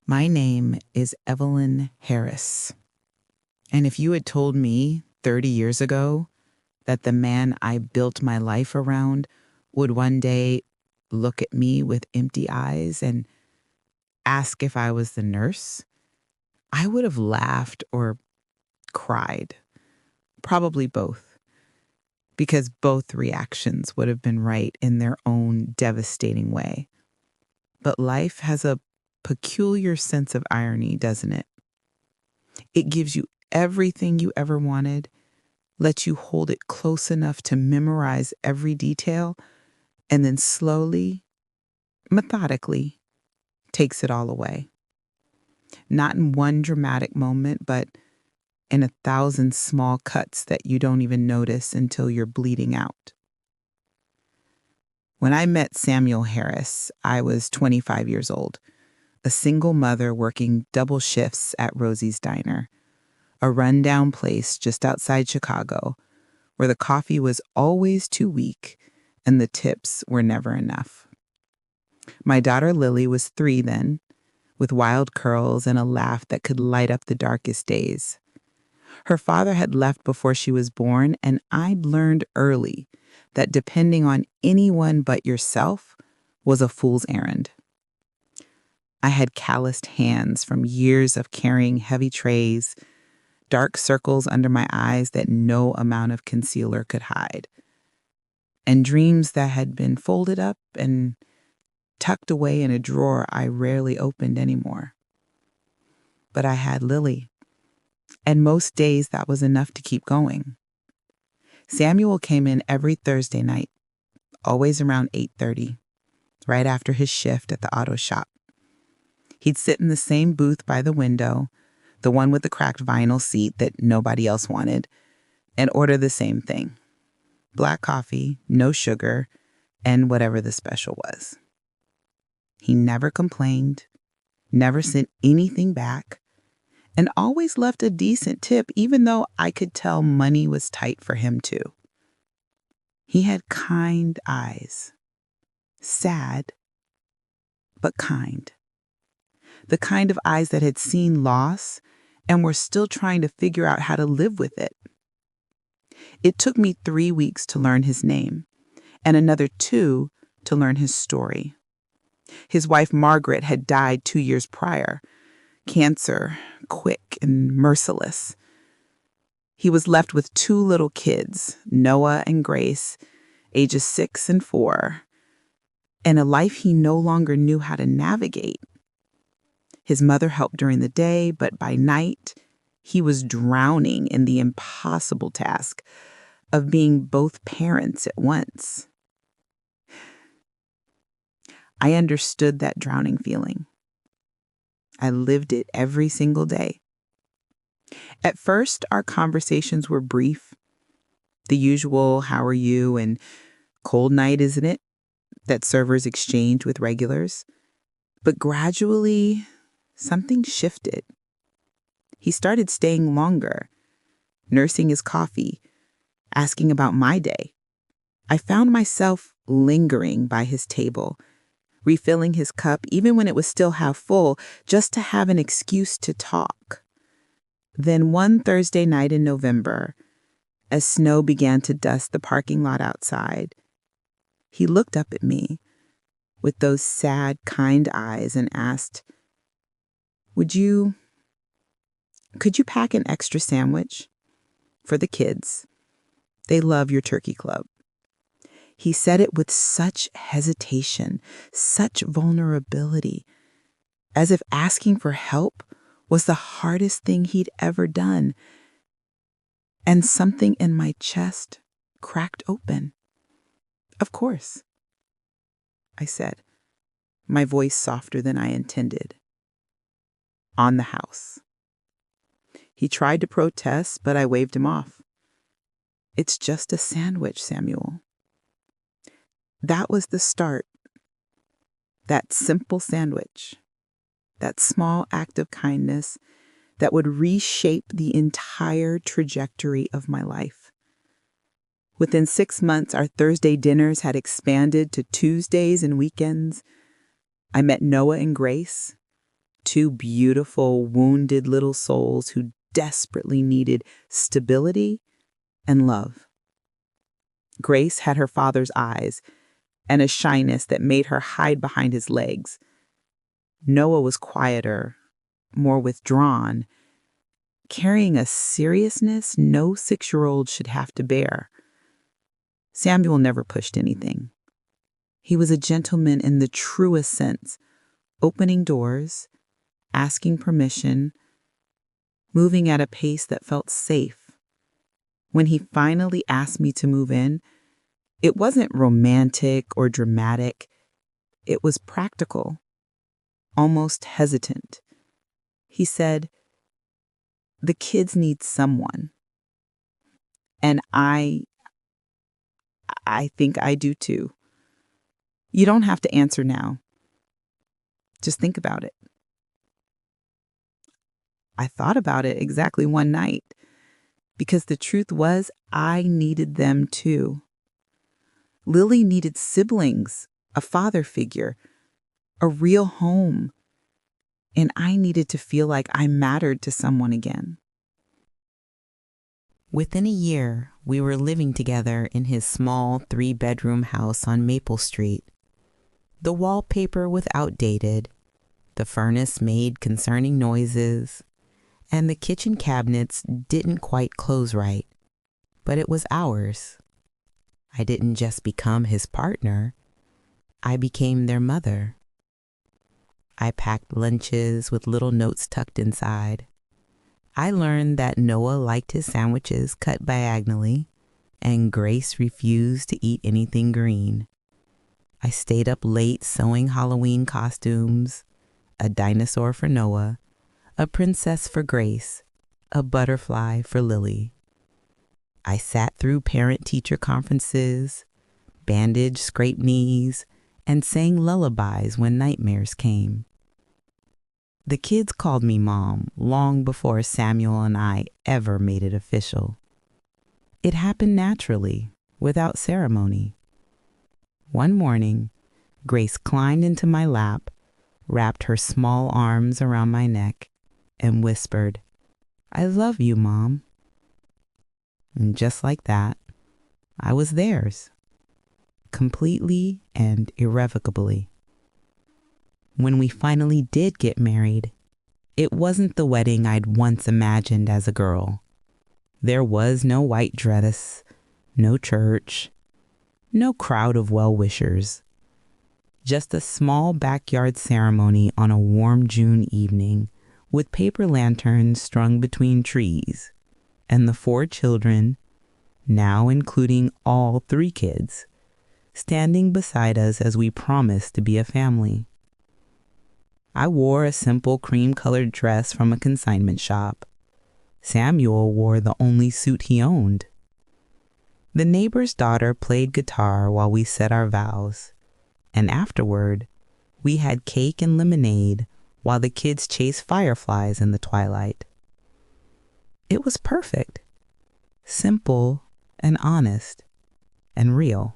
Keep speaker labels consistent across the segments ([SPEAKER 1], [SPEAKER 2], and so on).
[SPEAKER 1] My name is Evelyn Harris. And if you had told me 30 years ago that the man I built my life around would one day look at me with empty eyes and ask if I was the nurse, I would have laughed or cried. Probably both, because both reactions would have been right in their own devastating way. But life has a peculiar sense of irony, doesn't it? It gives you everything you ever wanted, lets you hold it close enough to memorize every detail, and then slowly, methodically, takes it all away. Not in one dramatic moment, but in 1,000 small cuts that you don't even notice until you're bleeding out. When I met Samuel Harris, I was 25 years old, a single mother working double shifts at Rosie's Diner, a rundown place just outside Chicago where the coffee was always too weak and the tips were never enough. My daughter Lily was 3 then, with wild curls and a laugh that could light up the darkest days. Her father had left before she was born, and I'd learned early that depending on anyone but yourself was a fool's errand. I had calloused hands from years of carrying heavy trays, dark circles under my eyes that no amount of concealer could hide, and dreams that had been folded up and tucked away in a drawer I rarely opened anymore. But I had Lily, and most days that was enough to keep going. Samuel came in every Thursday night, always around 8:30, right after his shift at the auto shop. He'd sit in the same booth by the window, the one with the cracked vinyl seat that nobody else wanted, and order the same thing. Black coffee, no sugar, and whatever the special was. He never complained, never sent anything back, and always left a decent tip, even though I could tell money was tight for him too. He had kind eyes. Sad, but kind. The kind of eyes that had seen loss and were still trying to figure out how to live with it. It took me 3 weeks to learn his name, and another 2 to learn his story. His wife Margaret had died 2 years prior. Cancer, quick and merciless. He was left with 2 little kids, Noah and Grace, ages 6 and 4, and a life he no longer knew how to navigate. His mother helped during the day, but by night, he was drowning in the impossible task of being both parents at once. I understood that drowning feeling. I lived it every single day. At first, our conversations were brief. The usual, how are you, and cold night, isn't it, that servers exchanged with regulars. But gradually, something shifted. He started staying longer, nursing his coffee, asking about my day. I found myself lingering by his table, refilling his cup even when it was still half full, just to have an excuse to talk. Then one Thursday night in November, as snow began to dust the parking lot outside, he looked up at me with those sad, kind eyes and asked, could you pack an extra sandwich for the kids? They love your turkey club. He said it with such hesitation, such vulnerability, as if asking for help was the hardest thing he'd ever done. And something in my chest cracked open. Of course, I said, my voice softer than I intended. On the house. He tried to protest, but I waved him off. It's just a sandwich, Samuel. That was the start. That simple sandwich. That small act of kindness that would reshape the entire trajectory of my life. Within 6 months, our Thursday dinners had expanded to Tuesdays and weekends. I met Noah and Grace. Two beautiful, wounded little souls who desperately needed stability and love. Grace had her father's eyes and a shyness that made her hide behind his legs. Noah was quieter, more withdrawn, carrying a seriousness no 6-year-old should have to bear. Samuel never pushed anything. He was a gentleman in the truest sense, opening doors, asking permission, moving at a pace that felt safe. When he finally asked me to move in, it wasn't romantic or dramatic. It was practical, almost hesitant. He said, "The kids need someone." And I think I do too. You don't have to answer now. Just think about it. I thought about it exactly one night because the truth was I needed them too. Lily needed siblings, a father figure, a real home, and I needed to feel like I mattered to someone again. Within a year, we were living together in his small 3-bedroom house on Maple Street. The wallpaper was outdated, the furnace made concerning noises, and the kitchen cabinets didn't quite close right. But it was ours. I didn't just become his partner, I became their mother. I packed lunches with little notes tucked inside. I learned that Noah liked his sandwiches cut diagonally, and Grace refused to eat anything green. I stayed up late sewing Halloween costumes, a dinosaur for Noah, a princess for Grace, a butterfly for Lily. I sat through parent-teacher conferences, bandaged scraped knees, and sang lullabies when nightmares came. The kids called me Mom long before Samuel and I ever made it official. It happened naturally, without ceremony. One morning, Grace climbed into my lap, wrapped her small arms around my neck, and whispered, "I love you, Mom." And just like that, I was theirs, completely and irrevocably. When we finally did get married, it wasn't the wedding I'd once imagined as a girl. There was no white dress, no church, no crowd of well-wishers. Just a small backyard ceremony on a warm June evening with paper lanterns strung between trees, and the 4 children, now including all 3 kids, standing beside us as we promised to be a family. I wore a simple cream-colored dress from a consignment shop. Samuel wore the only suit he owned. The neighbor's daughter played guitar while we said our vows, and afterward, we had cake and lemonade while the kids chased fireflies in the twilight. It was perfect, simple and honest and real.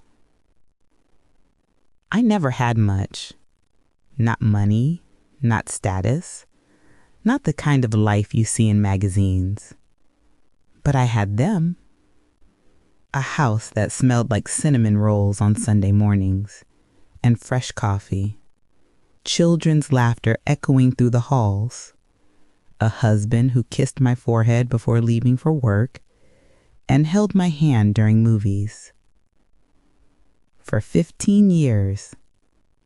[SPEAKER 1] I never had much. Not money, not status, not the kind of life you see in magazines. But I had them. A house that smelled like cinnamon rolls on Sunday mornings, and fresh coffee. Children's laughter echoing through the halls. A husband who kissed my forehead before leaving for work and held my hand during movies. For 15 years,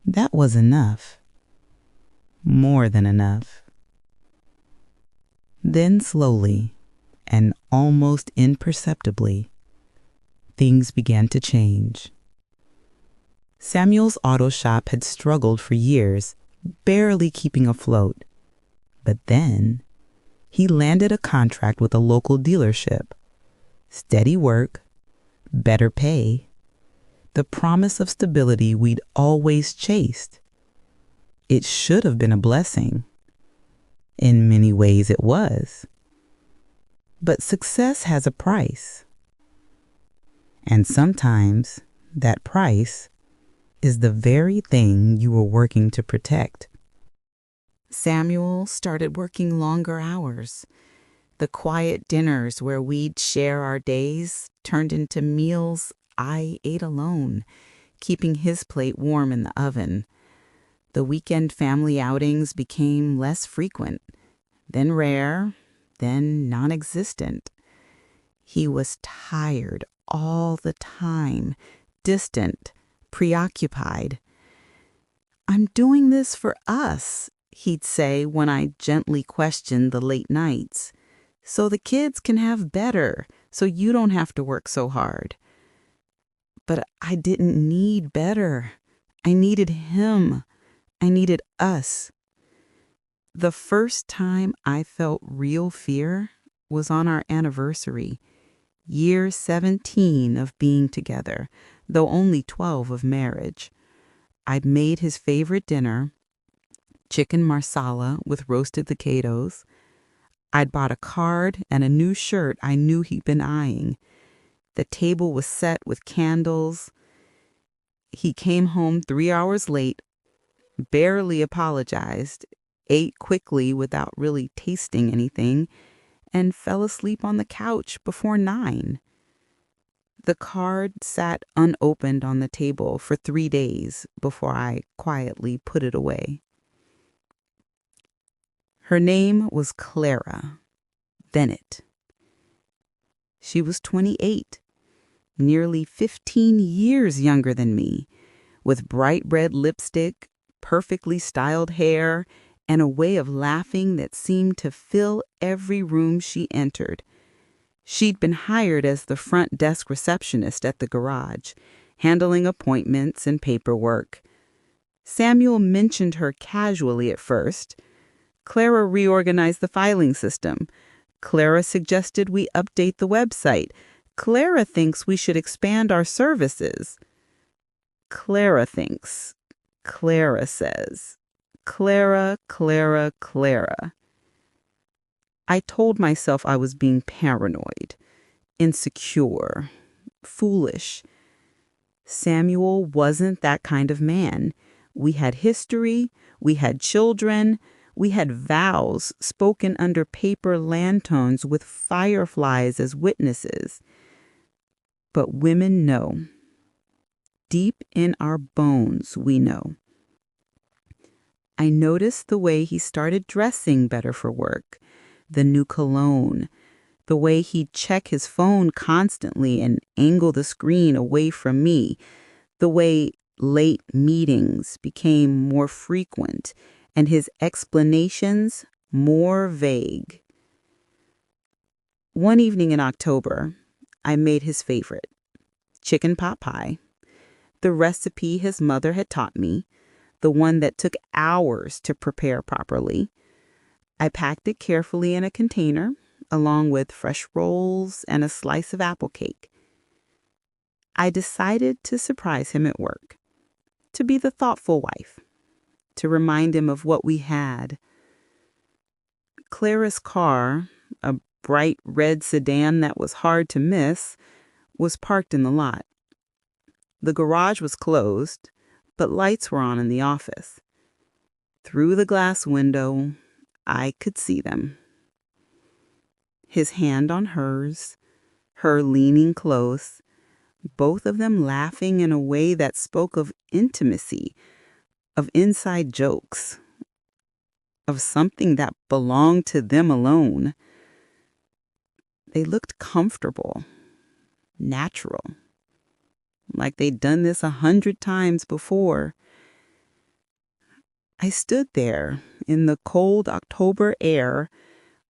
[SPEAKER 1] that was enough. More than enough. Then slowly, and almost imperceptibly, things began to change. Samuel's auto shop had struggled for years, barely keeping afloat. But then, he landed a contract with a local dealership. Steady work, better pay, the promise of stability we'd always chased. It should have been a blessing. In many ways it was. But success has a price. And sometimes that price is the very thing you were working to protect. Samuel started working longer hours. The quiet dinners where we'd share our days turned into meals I ate alone, keeping his plate warm in the oven. The weekend family outings became less frequent, then rare, then non existent. He was tired all the time, distant, preoccupied. "I'm doing this for us," he'd say when I gently questioned the late nights. "So the kids can have better, so you don't have to work so hard." But I didn't need better. I needed him. I needed us. The first time I felt real fear was on our anniversary, year 17 of being together, though only 12 of marriage. I'd made his favorite dinner, chicken marsala with roasted potatoes. I'd bought a card and a new shirt I knew he'd been eyeing. The table was set with candles. He came home 3 hours late, barely apologized, ate quickly without really tasting anything, and fell asleep on the couch before 9. The card sat unopened on the table for 3 days before I quietly put it away. Her name was Clara Bennett. She was 28, nearly 15 years younger than me, with bright red lipstick, perfectly styled hair, and a way of laughing that seemed to fill every room she entered. She'd been hired as the front desk receptionist at the garage, handling appointments and paperwork. Samuel mentioned her casually at first. Clara reorganized the filing system. Clara suggested we update the website. Clara thinks we should expand our services. Clara thinks. Clara says. Clara, Clara, Clara. I told myself I was being paranoid, insecure, foolish. Samuel wasn't that kind of man. We had history, we had children, we had vows spoken under paper lanterns with fireflies as witnesses. But women know. Deep in our bones, we know. I noticed the way he started dressing better for work, the new cologne, the way he'd check his phone constantly and angle the screen away from me, the way late meetings became more frequent and his explanations more vague. One evening in October, I made his favorite, chicken pot pie, the recipe his mother had taught me, the one that took hours to prepare properly. I packed it carefully in a container, along with fresh rolls and a slice of apple cake. I decided to surprise him at work, to be the thoughtful wife, to remind him of what we had. Clara's car, a bright red sedan that was hard to miss, was parked in the lot. The garage was closed, but lights were on in the office. Through the glass window, I could see them. His hand on hers, her leaning close, both of them laughing in a way that spoke of intimacy, of inside jokes, of something that belonged to them alone. They looked comfortable, natural, like they'd done this 100 times before. I stood there in the cold October air,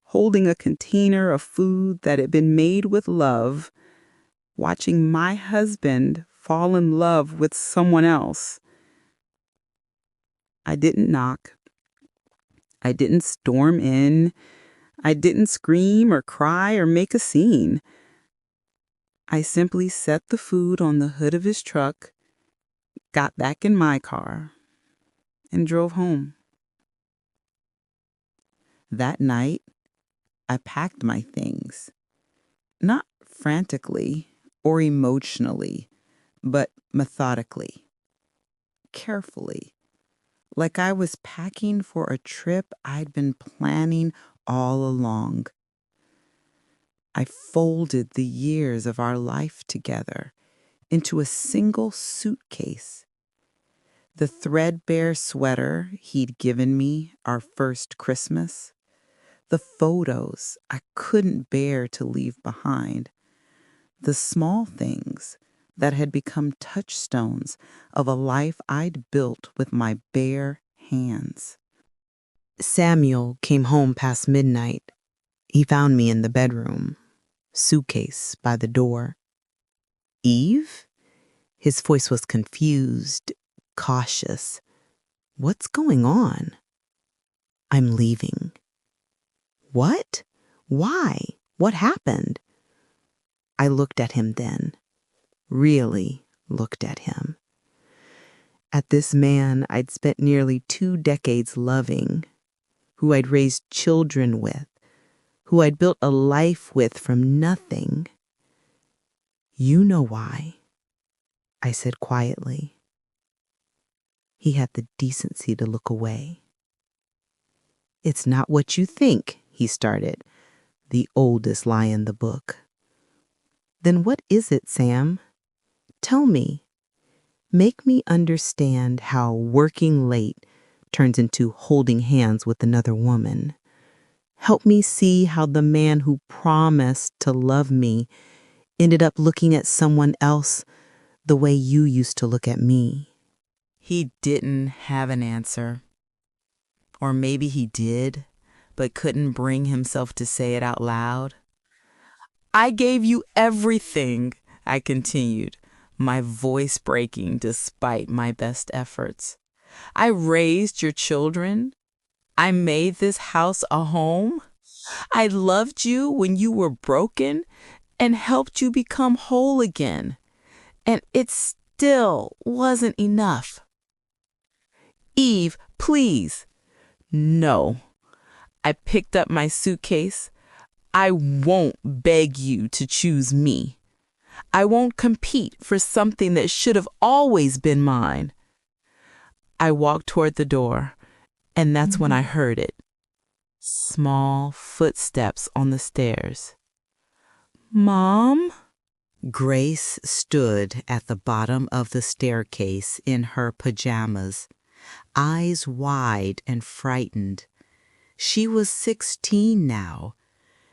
[SPEAKER 1] holding a container of food that had been made with love, watching my husband fall in love with someone else. I didn't knock. I didn't storm in. I didn't scream or cry or make a scene. I simply set the food on the hood of his truck, got back in my car, and drove home. That night, I packed my things, not frantically or emotionally, but methodically, carefully, like I was packing for a trip I'd been planning all along. I folded the years of our life together into a single suitcase. The threadbare sweater he'd given me our first Christmas, the photos I couldn't bear to leave behind, the small things that had become touchstones of a life I'd built with my bare hands. Samuel came home past midnight. He found me in the bedroom, suitcase by the door. Eve? His voice was confused, cautious. What's going on? I'm leaving. What? Why? What happened? I looked at him then, really looked at him. At this man I'd spent nearly 2 decades loving, who I'd raised children with, who I'd built a life with from nothing. You know why, I said quietly. He had the decency to look away. It's not what you think, he started, the oldest lie in the book. Then what is it, Sam? Tell me. Make me understand how working late turns into holding hands with another woman. Help me see how the man who promised to love me ended up looking at someone else the way you used to look at me. He didn't have an answer. Or maybe he did, but couldn't bring himself to say it out loud. I gave you everything, I continued, my voice breaking despite my best efforts. I raised your children. I made this house a home. I loved you when you were broken and helped you become whole again. And it still wasn't enough. Eve, please. No. I picked up my suitcase. I won't beg you to choose me. I won't compete for something that should have always been mine. I walked toward the door, and that's when I heard it. Small footsteps on the stairs. Mom? Grace stood at the bottom of the staircase in her pajamas, eyes wide and frightened. She was 16 now,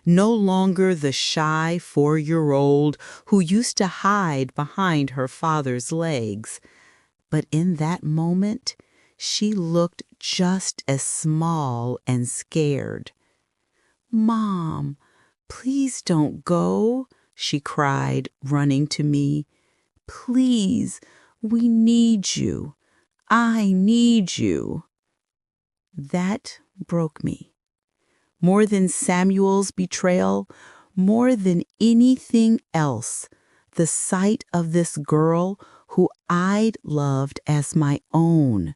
[SPEAKER 1] no longer the shy 4-year-old who used to hide behind her father's legs. But in that moment, she looked just as small and scared. Mom, please don't go, she cried, running to me. Please, we need you. I need you. That broke me. More than Samuel's betrayal, more than anything else, the sight of this girl who I'd loved as my own,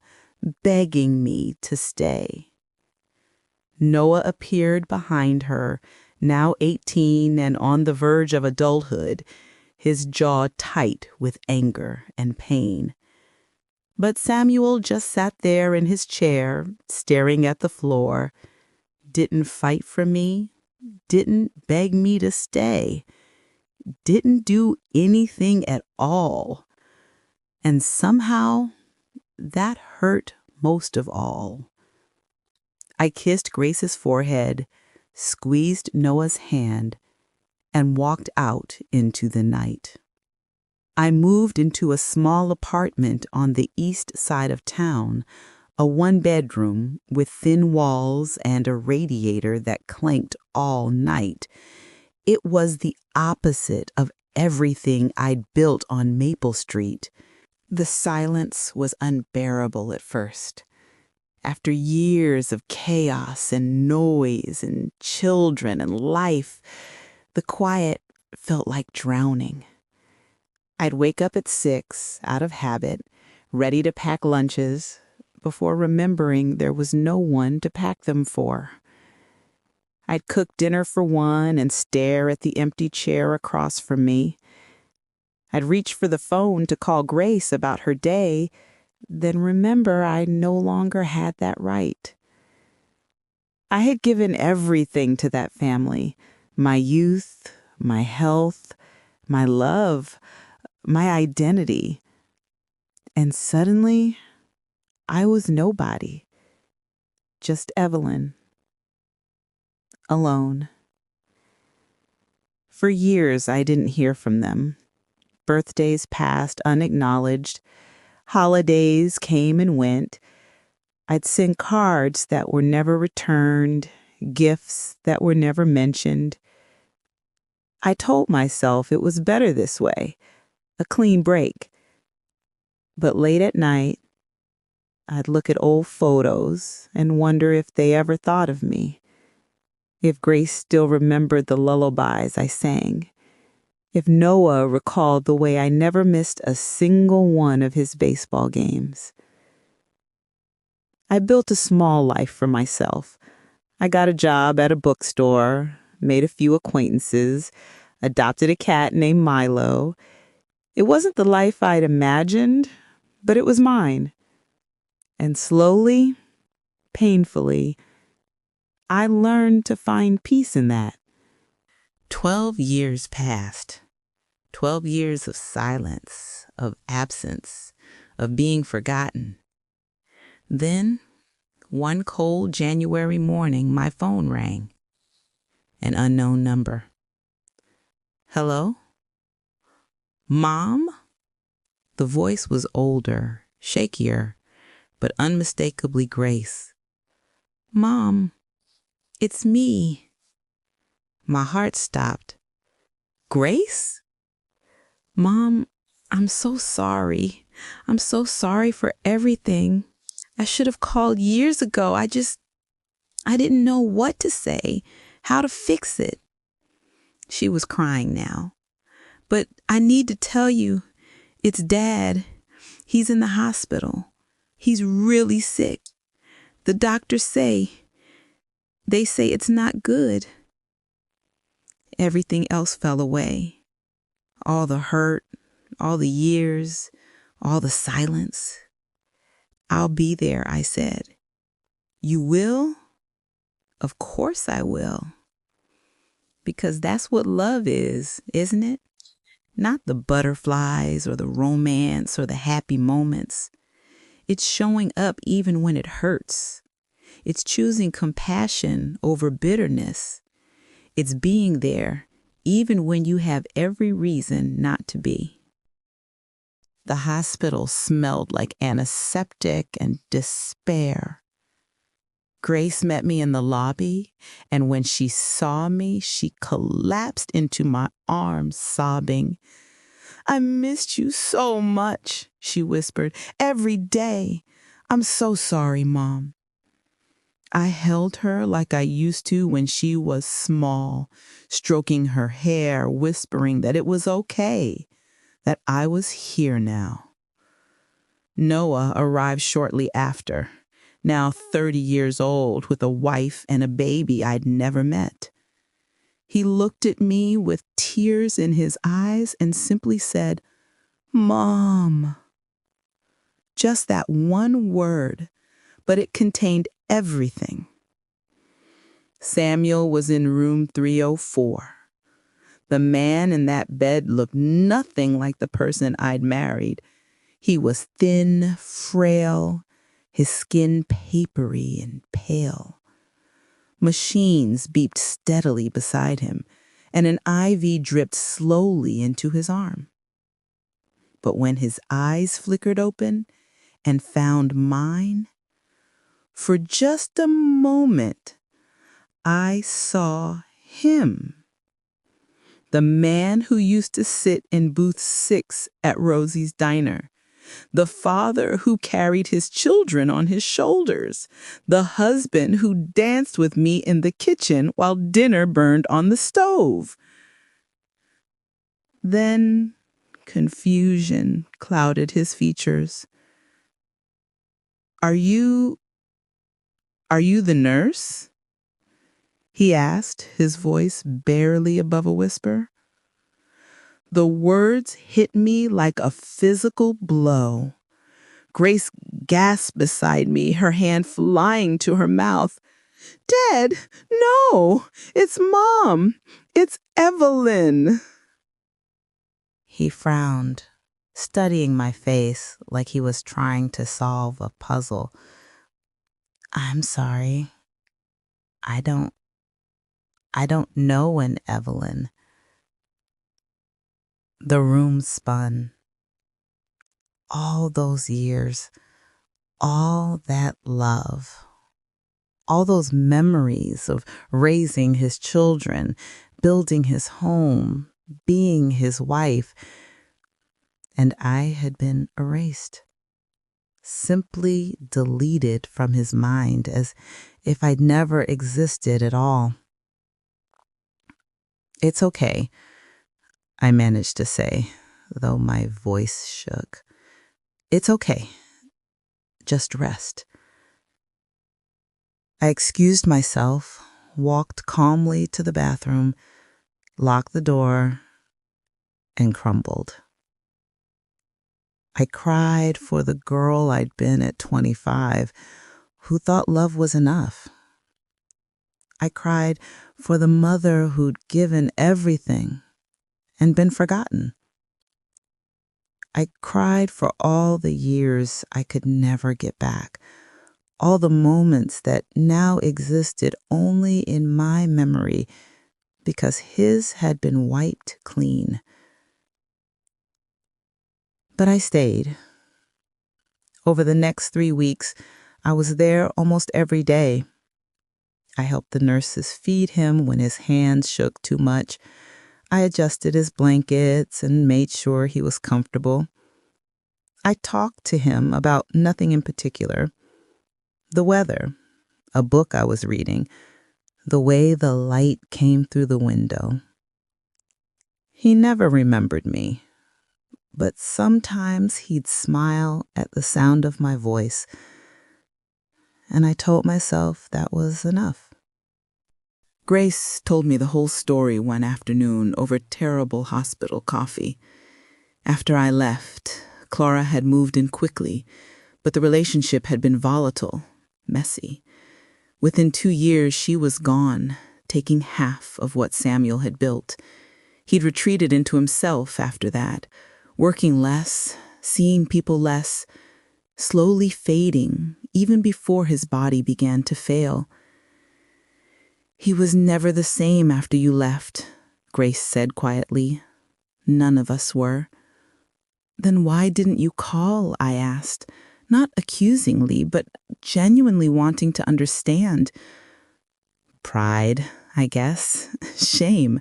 [SPEAKER 1] begging me to stay. Noah appeared behind her, now 18 and on the verge of adulthood, his jaw tight with anger and pain. But Samuel just sat there in his chair, staring at the floor, didn't fight for me, didn't beg me to stay, didn't do anything at all. And somehow, that hurt most of all. I kissed Grace's forehead, squeezed Noah's hand, and walked out into the night. I moved into a small apartment on the east side of town, a 1-bedroom with thin walls and a radiator that clanked all night. It was the opposite of everything I'd built on Maple Street. The silence was unbearable at first. After years of chaos and noise and children and life, the quiet felt like drowning. I'd wake up at 6 out of habit, ready to pack lunches, before remembering there was no one to pack them for. I'd cook dinner for one and stare at the empty chair across from me. I'd reach for the phone to call Grace about her day, then remember I no longer had that right. I had given everything to that family: my youth, my health, my love, my identity. And suddenly, I was nobody, just Evelyn, alone. For years, I didn't hear from them. Birthdays passed unacknowledged. Holidays came and went. I'd send cards that were never returned, gifts that were never mentioned. I told myself it was better this way, a clean break. But late at night, I'd look at old photos and wonder if they ever thought of me, if Grace still remembered the lullabies I sang, if Noah recalled the way I never missed a single one of his baseball games. I built a small life for myself. I got a job at a bookstore, made a few acquaintances, adopted a cat named Milo. It wasn't the life I'd imagined, but it was mine. And slowly, painfully, I learned to find peace in that. 12 years passed. 12 years of silence, of absence, of being forgotten. Then, one cold January morning, my phone rang. An unknown number. Hello? Mom? The voice was older, shakier, but unmistakably Grace. Mom, it's me. My heart stopped. Grace? Mom, I'm so sorry. I'm so sorry for everything. I should have called years ago. I didn't know what to say, how to fix it. She was crying now. But I need to tell you, it's Dad. He's in the hospital. He's really sick. The doctors say it's not good. Everything else fell away. All the hurt, all the years, all the silence. I'll be there, I said. You will? Of course I will. Because that's what love is, isn't it? Not the butterflies or the romance or the happy moments. It's showing up even when it hurts. It's choosing compassion over bitterness. It's being there even when you have every reason not to be. The hospital smelled like antiseptic and despair. Grace met me in the lobby, and when she saw me, she collapsed into my arms, sobbing. I missed you so much, she whispered, every day. I'm so sorry, Mom. I held her like I used to when she was small, stroking her hair, whispering that it was okay, that I was here now. Noah arrived shortly after, now 30 years old, with a wife and a baby I'd never met. He looked at me with tears in his eyes and simply said, Mom. Just that one word, but it contained everything. Samuel was in room 304. The man in that bed looked nothing like the person I'd married. He was thin, frail, his skin papery and pale. Machines beeped steadily beside him, and an IV dripped slowly into his arm. But when his eyes flickered open and found mine, for just a moment, I saw him. The man who used to sit in booth 6 at Rosie's Diner. The father who carried his children on his shoulders. The husband who danced with me in the kitchen while dinner burned on the stove. Then confusion clouded his features. Are you the nurse? He asked, his voice barely above a whisper. The words hit me like a physical blow. Grace gasped beside me, her hand flying to her mouth. Dad, no, it's Mom. It's Evelyn. He frowned, studying my face like he was trying to solve a puzzle. I'm sorry. I don't know an Evelyn. The room spun. All those years, all that love, all those memories of raising his children, building his home, being his wife, and I had been erased, simply deleted from his mind as if I'd never existed at all. It's okay, I managed to say, though my voice shook. It's okay. Just rest. I excused myself, walked calmly to the bathroom, locked the door, and crumbled. I cried for the girl I'd been at 25, who thought love was enough. I cried for the mother who'd given everything and been forgotten. I cried for all the years I could never get back, all the moments that now existed only in my memory because his had been wiped clean. But I stayed. Over the next 3 weeks, I was there almost every day. I helped the nurses feed him when his hands shook too much. I adjusted his blankets and made sure he was comfortable. I talked to him about nothing in particular. The weather, a book I was reading, the way the light came through the window. He never remembered me, but sometimes he'd smile at the sound of my voice, and I told myself that was enough. Grace told me the whole story one afternoon over terrible hospital coffee. After I left, Clara had moved in quickly, but the relationship had been volatile, messy. Within 2 years, she was gone, taking half of what Samuel had built. He'd retreated into himself after that, working less, seeing people less, slowly fading even before his body began to fail. He was never the same after you left, Grace said quietly. None of us were. Then why didn't you call? I asked, not accusingly, but genuinely wanting to understand. Pride, I guess. Shame.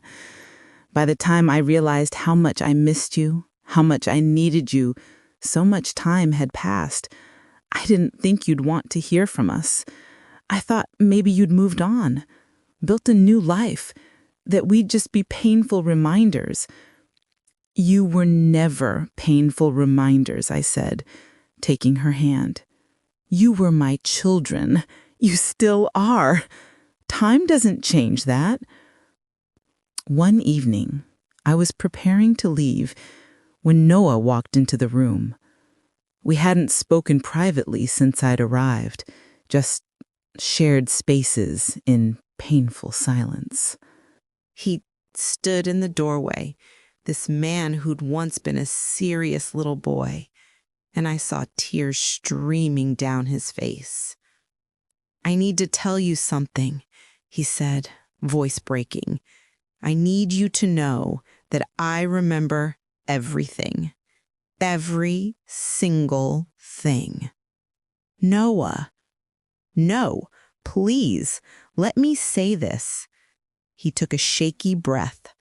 [SPEAKER 1] By the time I realized how much I missed you, how much I needed you, so much time had passed. I didn't think you'd want to hear from us. I thought maybe you'd moved on, built a new life, that we'd just be painful reminders. You were never painful reminders, I said, taking her hand. You were my children. You still are. Time doesn't change that. One evening, I was preparing to leave when Noah walked into the room. We hadn't spoken privately since I'd arrived, just shared spaces in painful silence. He stood in the doorway, this man who'd once been a serious little boy, and I saw tears streaming down his face. I need to tell you something, he said, voice breaking. I need you to know that I remember everything. Every single thing. Noah. No, please, let me say this. He took a shaky breath.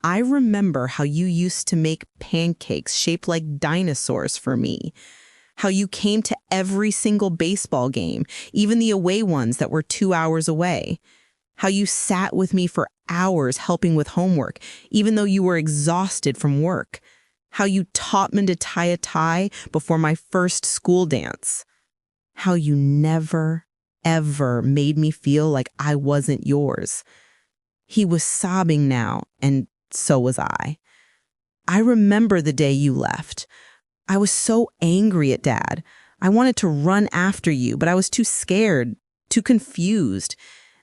[SPEAKER 1] I remember how you used to make pancakes shaped like dinosaurs for me. How you came to every single baseball game, even the away ones that were 2 hours away. How you sat with me for hours helping with homework, even though you were exhausted from work. How you taught me to tie a tie before my first school dance. How you never, ever made me feel like I wasn't yours. He was sobbing now, and so was I. I remember the day you left.
[SPEAKER 2] I was so angry at Dad. I wanted to run after you, but I was too scared, too confused.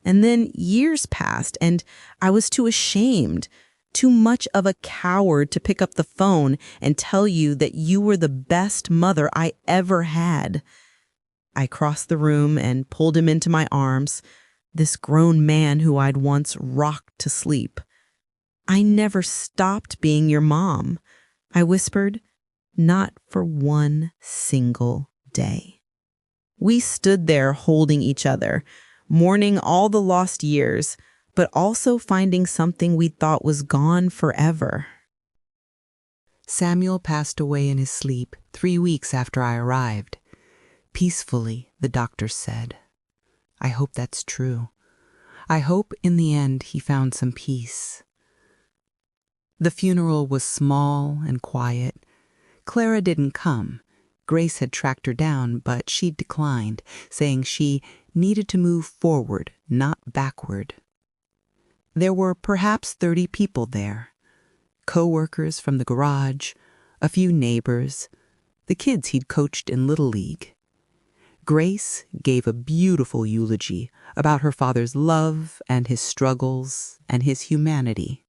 [SPEAKER 2] And then years passed, and I was too ashamed, too much of a coward to pick up the phone and tell you that you were the best mother I ever had. I crossed the room and pulled him into my arms, this grown man who I'd once rocked to sleep. I never stopped being your mom, I whispered, not for one single day. We stood there holding each other, mourning all the lost years, but also finding something we thought was gone forever.
[SPEAKER 1] Samuel passed away in his sleep 3 weeks after I arrived. Peacefully, the doctors said. I hope that's true. I hope in the end he found some peace. The funeral was small and quiet. Clara didn't come. Grace had tracked her down, but she declined, saying she needed to move forward, not backward. There were perhaps 30 people there. Co-workers from the garage, a few neighbors, the kids he'd coached in Little League. Grace gave a beautiful eulogy about her father's love and his struggles and his humanity.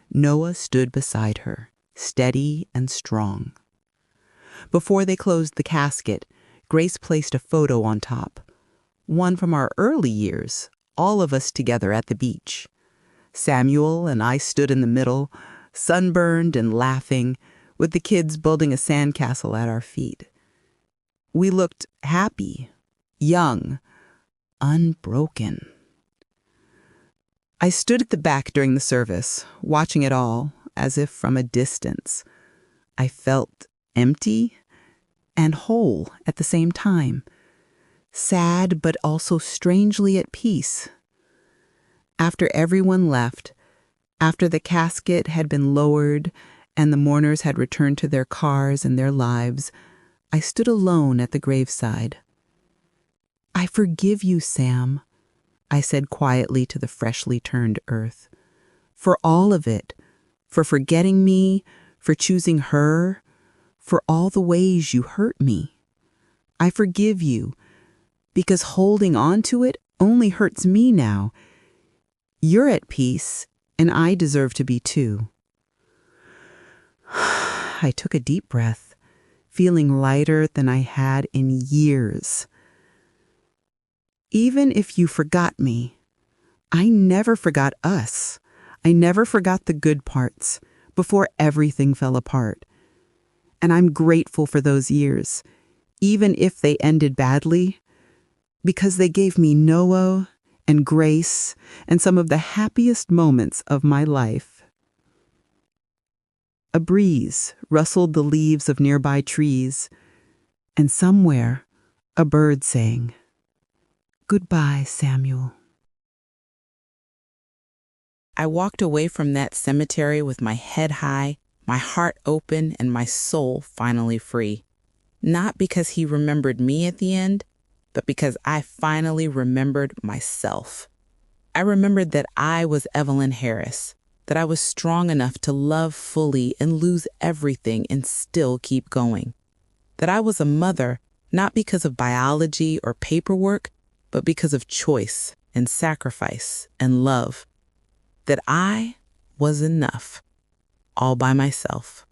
[SPEAKER 1] Noah stood beside her, steady and strong. Before they closed the casket, Grace placed a photo on top, one from our early years, all of us together at the beach. Samuel and I stood in the middle, sunburned and laughing, with the kids building a sandcastle at our feet. We looked happy, young, unbroken. I stood at the back during the service, watching it all, as if from a distance. I felt empty and whole at the same time, sad but also strangely at peace. After everyone left, after the casket had been lowered and the mourners had returned to their cars and their lives, I stood alone at the graveside. "I forgive you, Sam," I said quietly to the freshly turned earth. "For all of it, for forgetting me, for choosing her, for all the ways you hurt me. I forgive you, because holding on to it only hurts me now. You're at peace, and I deserve to be too." I took a deep breath, feeling lighter than I had in years. Even if you forgot me, I never forgot us. I never forgot the good parts before everything fell apart. And I'm grateful for those years, even if they ended badly, because they gave me Noah and Grace and some of the happiest moments of my life. A breeze rustled the leaves of nearby trees, and somewhere a bird sang, "Goodbye, Samuel." I walked away from that cemetery with my head high, my heart open, and my soul finally free. Not because he remembered me at the end, but because I finally remembered myself. I remembered that I was Evelyn Harris, that I was strong enough to love fully and lose everything and still keep going. That I was a mother, not because of biology or paperwork, but because of choice and sacrifice and love. That I was enough, all by myself.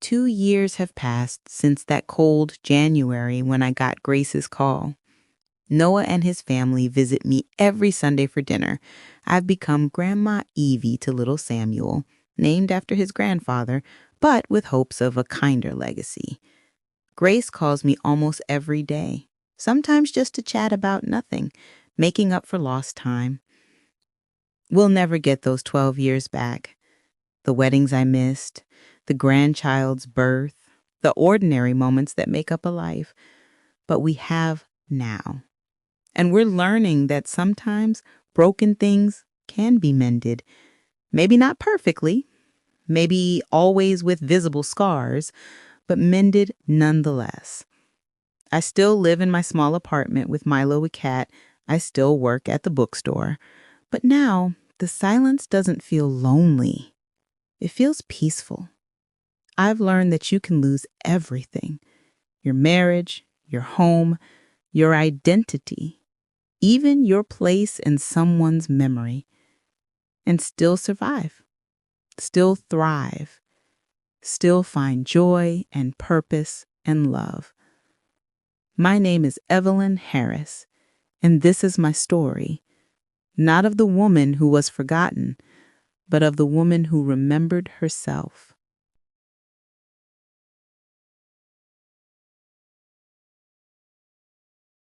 [SPEAKER 1] 2 years have passed since that cold January when I got Grace's call. Noah and his family visit me every Sunday for dinner. I've become Grandma Evie to little Samuel, named after his grandfather, but with hopes of a kinder legacy. Grace calls me almost every day, sometimes just to chat about nothing, making up for lost time. We'll never get those 12 years back. The weddings I missed, the grandchild's birth, the ordinary moments that make up a life. But we have now. And we're learning that sometimes broken things can be mended. Maybe not perfectly, maybe always with visible scars, but mended nonetheless. I still live in my small apartment with Milo a cat. I still work at the bookstore. But now, the silence doesn't feel lonely. It feels peaceful. I've learned that you can lose everything: your marriage, your home, your identity, even your place in someone's memory, and still survive, still thrive, still find joy and purpose and love. My name is Evelyn Harris, and this is my story, not of the woman who was forgotten, but of the woman who remembered herself.